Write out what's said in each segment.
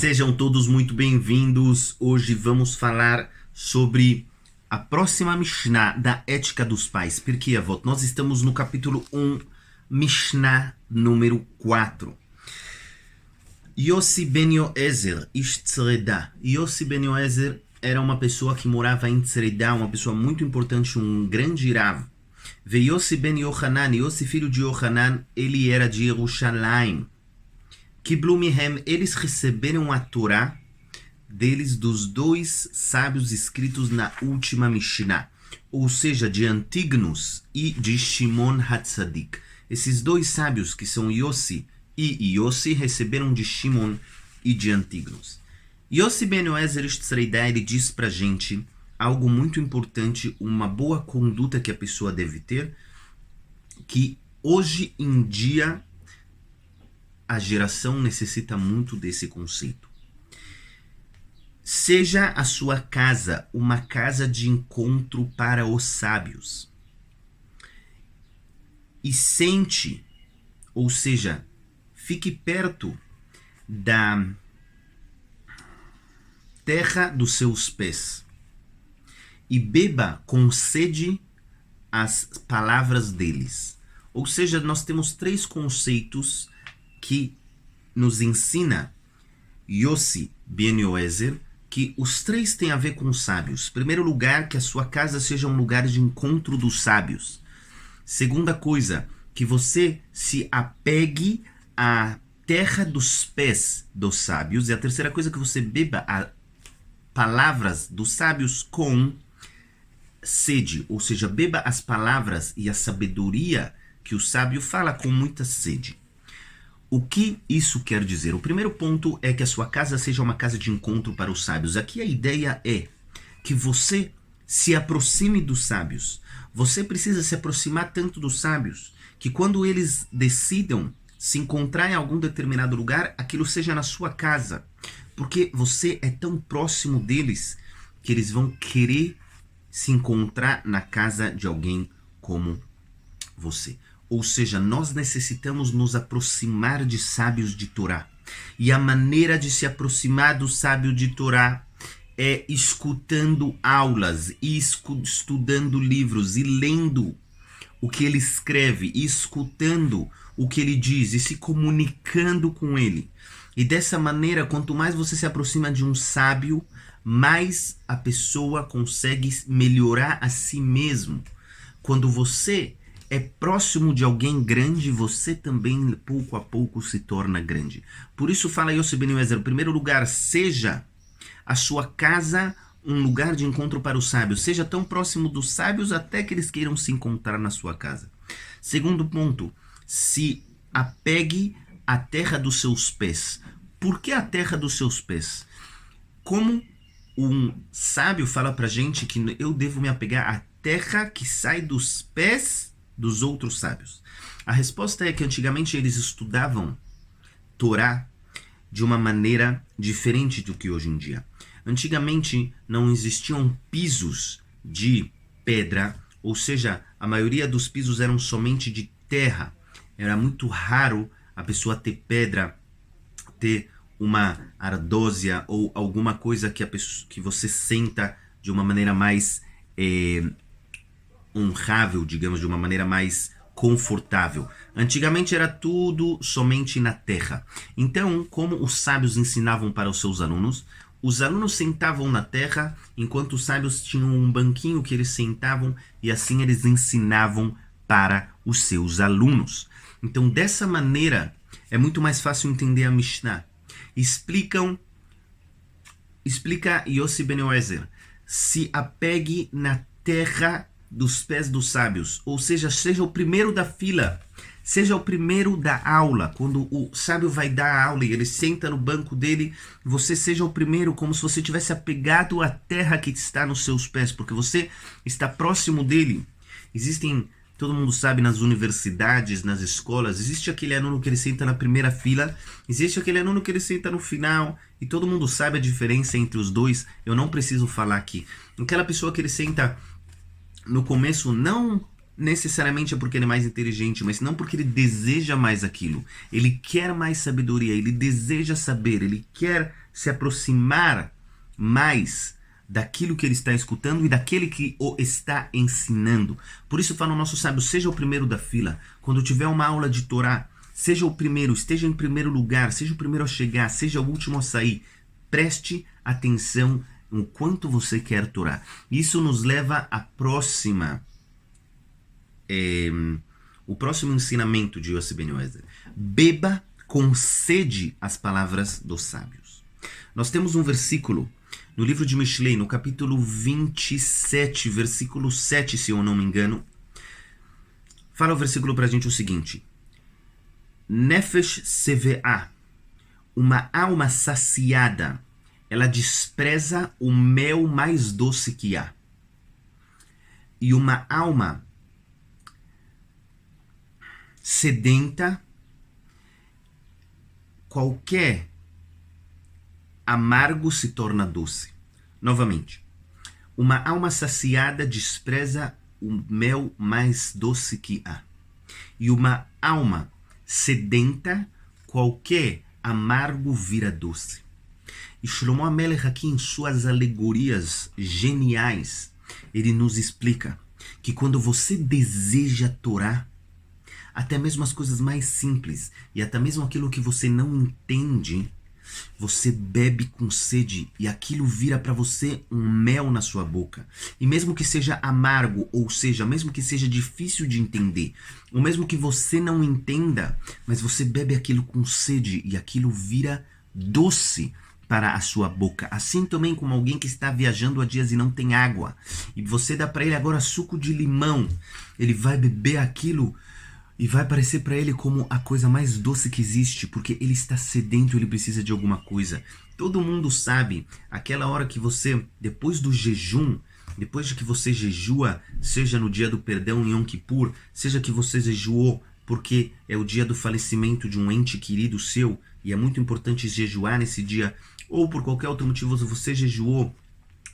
Sejam todos muito bem-vindos. Hoje vamos falar sobre a próxima Mishnah da Ética dos Pais. Pirkei Avot. Nós estamos no capítulo 1, Mishnah número 4. Yossi ben Yoezer, ish Tzreda. Yossi ben Yoezer era uma pessoa que morava em Tzreda, uma pessoa muito importante, um grande Rav. Ve Yossi ben Yohanan, Yossi filho de Yohanan, ele era de Yerushalayim. Kiblu mihem, eles receberam a Torá deles dos dois sábios escritos na última Mishnah, ou seja, de Antignos e de Shimon Hatzadik. Esses dois sábios, que são Yossi e Yossi, receberam de Shimon e de Antignos. Yossi ben Yoezer Tzreida, ele diz pra gente algo muito importante, uma boa conduta que a pessoa deve ter, que hoje em dia a geração necessita muito desse conceito. Seja a sua casa uma casa de encontro para os sábios. E sente, ou seja, fique perto da terra dos seus pés. E beba com sede as palavras deles. Ou seja, nós temos três conceitos que nos ensina Yossi ben Yoezer, que os três têm a ver com os sábios. Em primeiro lugar, que a sua casa seja um lugar de encontro dos sábios. Segunda coisa, que você se apegue à terra dos pés dos sábios. E a terceira coisa, que você beba as palavras dos sábios com sede. Ou seja, beba as palavras e a sabedoria que o sábio fala com muita sede. O que isso quer dizer? O primeiro ponto é que a sua casa seja uma casa de encontro para os sábios. Aqui a ideia é que você se aproxime dos sábios. Você precisa se aproximar tanto dos sábios que quando eles decidam se encontrar em algum determinado lugar, aquilo seja na sua casa. Porque você é tão próximo deles que eles vão querer se encontrar na casa de alguém como você. Ou seja, nós necessitamos nos aproximar de sábios de Torá. E a maneira de se aproximar do sábio de Torá é escutando aulas, e estudando livros, e lendo o que ele escreve, e escutando o que ele diz, e se comunicando com ele. E dessa maneira, quanto mais você se aproxima de um sábio, mais a pessoa consegue melhorar a si mesmo. Quando você é próximo de alguém grande, você também, pouco a pouco, se torna grande. Por isso fala Yossi ben Yoezer, em primeiro lugar, seja a sua casa um lugar de encontro para os sábios. Seja tão próximo dos sábios até que eles queiram se encontrar na sua casa. Segundo ponto, se apegue à terra dos seus pés. Por que a terra dos seus pés? Como um sábio fala pra gente que eu devo me apegar à terra que sai dos pés dos outros sábios. A resposta é que antigamente eles estudavam Torá de uma maneira diferente do que hoje em dia. Antigamente não existiam pisos de pedra, ou seja, a maioria dos pisos eram somente de terra. Era muito raro a pessoa ter pedra, ter uma ardósia ou alguma coisa que você senta de uma maneira mais honrável, digamos, de uma maneira mais confortável. Antigamente era tudo somente na terra. Então, como os sábios ensinavam para os seus alunos, os alunos sentavam na terra, enquanto os sábios tinham um banquinho que eles sentavam, e assim eles ensinavam para os seus alunos. Então, dessa maneira, é muito mais fácil entender a Mishnah. Explica Yossi ben Yoezer, se apegue na terra dos pés dos sábios, ou seja, seja o primeiro da fila, seja o primeiro da aula. Quando o sábio vai dar a aula e ele senta no banco dele, você seja o primeiro, como se você tivesse apegado à terra que está nos seus pés, porque você está próximo dele. Todo mundo sabe, nas universidades, nas escolas, existe aquele aluno que ele senta na primeira fila, existe aquele aluno que ele senta no final, e todo mundo sabe a diferença entre os dois. Eu não preciso falar aqui. Aquela pessoa que ele senta no começo, não necessariamente é porque ele é mais inteligente, mas não porque ele deseja mais aquilo. Ele quer mais sabedoria, ele deseja saber, ele quer se aproximar mais daquilo que ele está escutando e daquele que o está ensinando. Por isso fala o nosso sábio, seja o primeiro da fila. Quando tiver uma aula de Torá, seja o primeiro, esteja em primeiro lugar, seja o primeiro a chegar, seja o último a sair. Preste atenção no quanto você quer Torá. Isso nos leva à próxima... o próximo ensinamento de Yossi Ben Yoezer. Beba com sede as palavras dos sábios. Nós temos um versículo no livro de Mishlei, no capítulo 27, versículo 7, se eu não me engano. Fala o versículo pra gente o seguinte: Nefesh Seve'ah, uma alma saciada, ela despreza o mel mais doce que há. E uma alma sedenta, qualquer amargo se torna doce. Novamente, uma alma saciada despreza o mel mais doce que há. E uma alma sedenta, qualquer amargo vira doce. E Shlomo HaMelech aqui em suas alegorias geniais, ele nos explica que quando você deseja a Torá, até mesmo as coisas mais simples e até mesmo aquilo que você não entende, você bebe com sede e aquilo vira para você um mel na sua boca. E mesmo que seja amargo, ou seja, mesmo que seja difícil de entender, ou mesmo que você não entenda, mas você bebe aquilo com sede e aquilo vira doce para a sua boca. Assim também como alguém que está viajando há dias e não tem água, e você dá para ele agora suco de limão, ele vai beber aquilo e vai parecer para ele como a coisa mais doce que existe, porque ele está sedento, ele precisa de alguma coisa. Todo mundo sabe, aquela hora que você, depois do jejum, depois de que você jejua, seja no dia do perdão em Yom Kippur, seja que você jejuou porque é o dia do falecimento de um ente querido seu, e é muito importante jejuar nesse dia, ou por qualquer outro motivo você jejuou,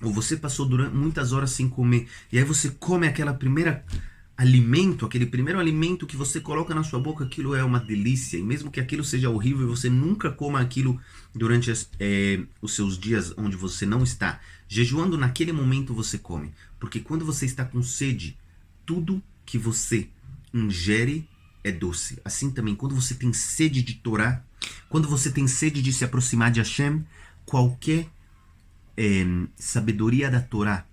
ou você passou durante muitas horas sem comer, e aí você come aquela primeira alimento, aquele primeiro alimento que você coloca na sua boca, aquilo é uma delícia, e mesmo que aquilo seja horrível e você nunca coma aquilo durante os seus dias onde você não está jejuando, naquele momento você come, porque quando você está com sede, tudo que você ingere é doce. Assim também, quando você tem sede de Torá, quando você tem sede de se aproximar de Hashem, qualquer sabedoria da Torá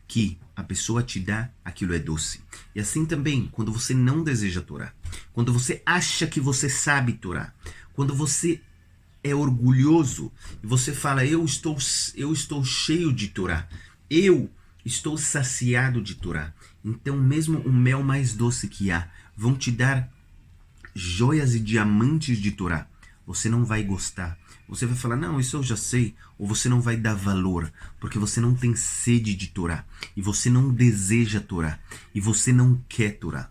que a pessoa te dá, aquilo é doce. E assim também, quando você não deseja Torá, quando você acha que você sabe Torá, quando você é orgulhoso e você fala, eu estou cheio de Torá, eu estou saciado de Torá, então mesmo o mel mais doce que há vão te dar joias e diamantes de Torá, você não vai gostar. Você vai falar, não, isso eu já sei. Ou você não vai dar valor, porque você não tem sede de Torá. E você não deseja Torá. E você não quer Torá.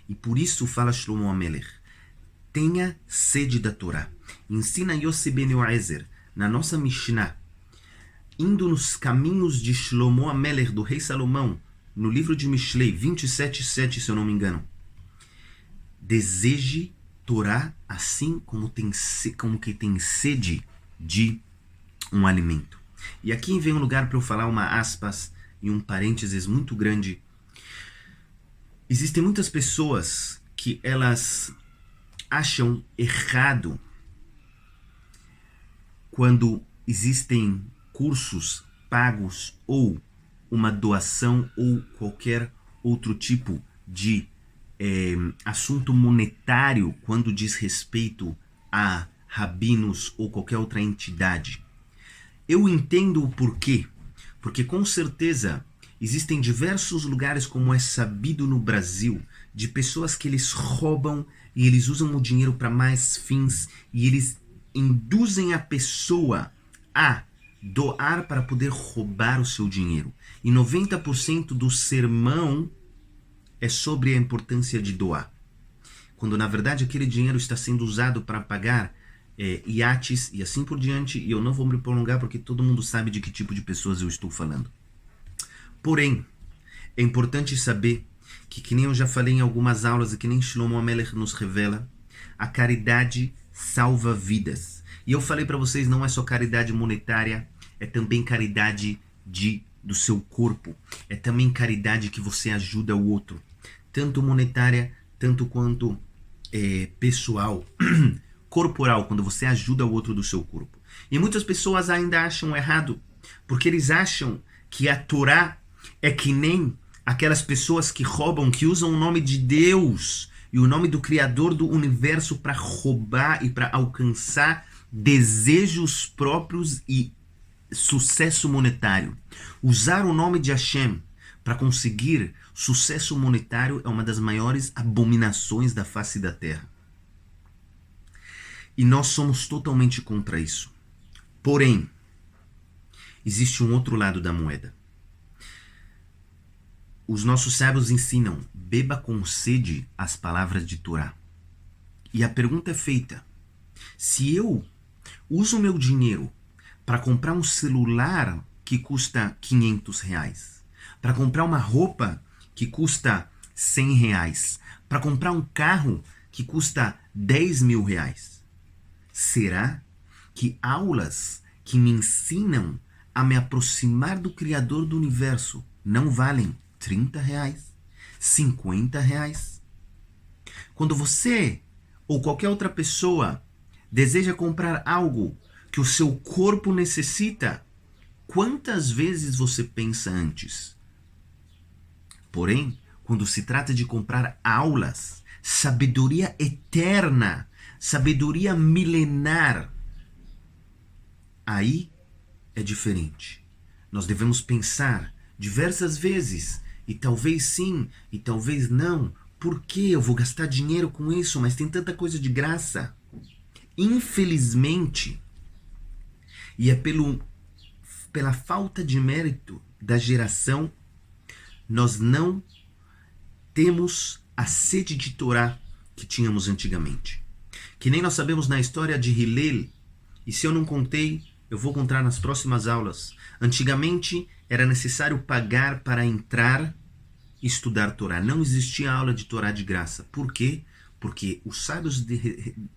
E por isso fala Shlomo HaMelech, tenha sede da Torá. Ensina Yossi Ben Yoezer, na nossa Mishnah, indo nos caminhos de Shlomo HaMelech, do rei Salomão, no livro de Mishlei, 27:7, se eu não me engano. Deseje Torá assim como que tem sede de um alimento. E aqui vem um lugar para eu falar uma aspas e um parênteses muito grande. Existem muitas pessoas que elas acham errado quando existem cursos pagos ou uma doação ou qualquer outro tipo de assunto monetário quando diz respeito a rabinos ou qualquer outra entidade. Eu entendo o porquê, porque com certeza existem diversos lugares, como é sabido no Brasil, de pessoas que eles roubam e eles usam o dinheiro para mais fins e eles induzem a pessoa a doar para poder roubar o seu dinheiro. E 90% do sermão é sobre a importância de doar, quando na verdade aquele dinheiro está sendo usado para pagar iates e assim por diante, e eu não vou me prolongar porque todo mundo sabe de que tipo de pessoas eu estou falando. Porém, é importante saber que nem eu já falei em algumas aulas e que nem Shlomo HaMelech nos revela, a caridade salva vidas. E eu falei para vocês, não é só caridade monetária, é também caridade do seu corpo. É também caridade que você ajuda o outro. Tanto monetária, tanto quanto pessoal, corporal, quando você ajuda o outro do seu corpo. E muitas pessoas ainda acham errado, porque eles acham que a Torá é que nem aquelas pessoas que roubam, que usam o nome de Deus e o nome do Criador do universo para roubar e para alcançar desejos próprios e sucesso monetário. Usar o nome de Hashem para conseguir sucesso monetário é uma das maiores abominações da face da terra. E nós somos totalmente contra isso. Porém, existe um outro lado da moeda. Os nossos sábios ensinam, beba com sede as palavras de Torá. E a pergunta é feita, se eu uso meu dinheiro para comprar um celular que custa R$500, para comprar uma roupa que custa R$100, para comprar um carro que custa R$10.000, será que aulas que me ensinam a me aproximar do Criador do Universo não valem R$30, R$50? Quando você ou qualquer outra pessoa deseja comprar algo que o seu corpo necessita, quantas vezes você pensa antes? Porém, quando se trata de comprar aulas, sabedoria eterna, sabedoria milenar, aí é diferente. Nós devemos pensar diversas vezes, e talvez sim, e talvez não. Por que eu vou gastar dinheiro com isso? Mas tem tanta coisa de graça. Infelizmente, e é pela falta de mérito da geração, nós não temos a sede de Torá que tínhamos antigamente. Que nem nós sabemos na história de Hillel, e se eu não contei, eu vou contar nas próximas aulas. Antigamente era necessário pagar para entrar e estudar Torá. Não existia aula de Torá de graça. Por quê? Porque os sábios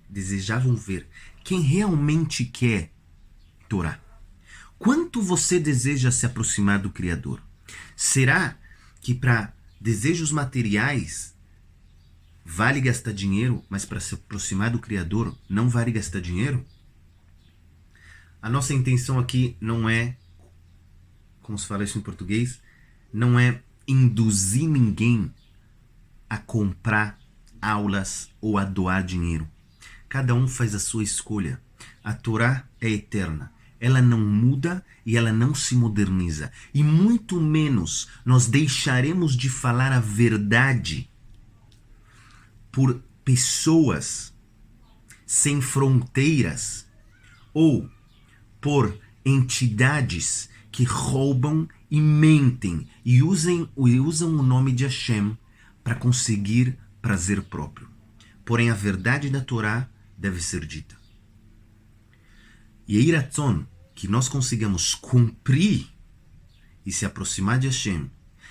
desejavam ver quem realmente quer Torá. Quanto você deseja se aproximar do Criador? Será que para desejos materiais vale gastar dinheiro, mas para se aproximar do Criador não vale gastar dinheiro? A nossa intenção aqui não é, como se fala isso em português, não é induzir ninguém a comprar aulas ou a doar dinheiro. Cada um faz a sua escolha. A Torá é eterna. Ela não muda e ela não se moderniza. E muito menos nós deixaremos de falar a verdade por pessoas sem fronteiras ou por entidades que roubam e mentem e usam o nome de Hashem para conseguir prazer próprio. Porém, a verdade da Torá deve ser dita. E Yehí Ratzon, que nós consigamos cumprir e se aproximar de Hashem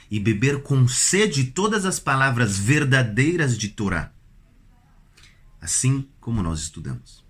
e beber com sede todas as palavras verdadeiras de Torá, assim como nós estudamos.